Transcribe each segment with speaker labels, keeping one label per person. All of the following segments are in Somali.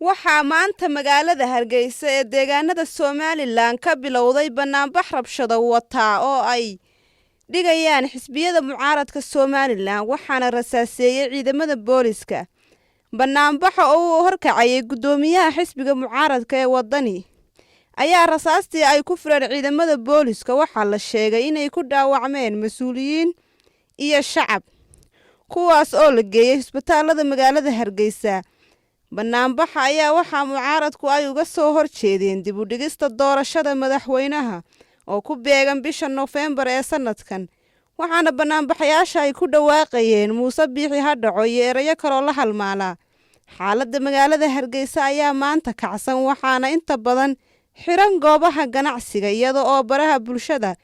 Speaker 1: waxaa maanta magaalada Hargeysa ee deegaanada Somaliland ka bilowday banaanbax rabshado wata oo ay dhigayaan xisbiyada mucaaradka Somaliland waxaana rasaaseeyay ciidamada booliska. Banaanbaxa oo horkacayay gudoomiyaha xisbiga mucaaradka ee wadani ayaa rasaastii ay ku fureen ciidamada booliska waxaa la sheegay inay ku dhaawacmeen mas'uuliyiin iyo shacab kuwaas oo la geeyay isbitaalada magaalada Hargeysa. Banaanbaxa ayaa waxaa mucaaradku ay uga soo horjeedeen dib u dhigista doorashada madaxweynaha oo ku beegan bisha November ee sanadkan, waxaana banaanbaxayaasha ay ku dhawaaqayeen Muuse Biixi ha dhaco iyo erayo kale oo la halmaala. Xaaladda magaalada Hargeysa ayaa maanta kacsan waxaana inta badan xiran goobaha ganacsiga iyada oo baraha bulshada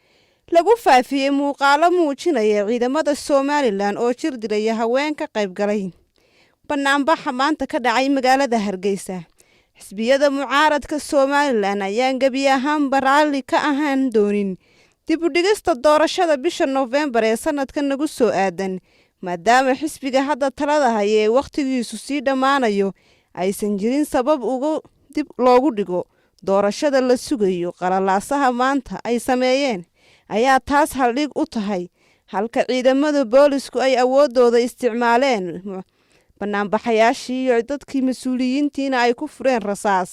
Speaker 1: lagu faafiyay muuqaalo muujinaya ciidamada Somaliland oo jir dilaya haween ka qayb galay banaanbaxa maanta ka dhacay magaalada Hargeysa. Xisbiyada mucaaradka Somaliland ayaan gabi ahaanba raalli ka ahaan doonin dib u dhigista doorashada bisha November ee sanadkan nagu soo aadan, maadaama xisbiga hadda talada haya ee waqtigiisu sii dhamaanayo aysan jirin sabab dib loogu dhigo doorashada la sugayo. Qalalaasaha maanta ay sameeyeen ayaa taas haldhig u tahay, halka ciidamada boolisku ay awoodooda isticmaaleen banaanbaxayaashii iyo dadkii mas'uuliyiintiina ay ku fureen rasaas,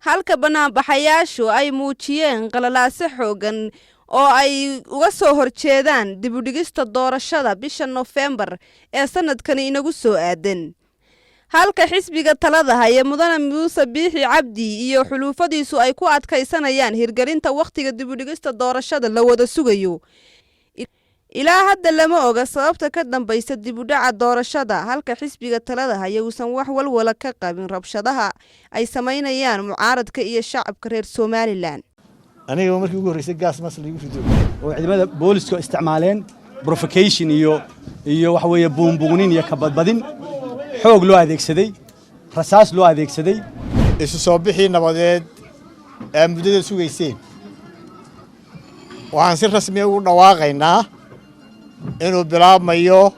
Speaker 1: halka banaanbaxayaashu ay muujiyeen qalalaase xoogan oo ay uga soo horjeedaan dib u dhigista doorashada bisha November ee sanadkan inagu soo aadan. Halka xisbiga talada haya mudane Muuse Biixi Cabdi iyo xulufadiisu ay ku adkaysanayaan hirgelinta waqtiga dib u dhigista doorashada la wada sugayo. Ilaa hadda lama oga sababta ka dambaysa dib u dhaca doorashada, halka xisbiga talada haya uusan wax walwala ka qabin rabshadaha ay sameynayaan mucaaradka iyo shacabka reer Somaliland.
Speaker 2: aniga markii ugu horeysay gas mas lagu rido
Speaker 3: oo ciidamada booliska isticmaaleen provocation iyo wax weeye buunbuunin iyo ka badbadin xoog loo adeegsaday, rasaas loo adeegsaday.
Speaker 2: isu soo bixi nabadeed ee muddada sugayseen waxaan si rasmi ah u dhawaaqaynaa inuu bilaabmayo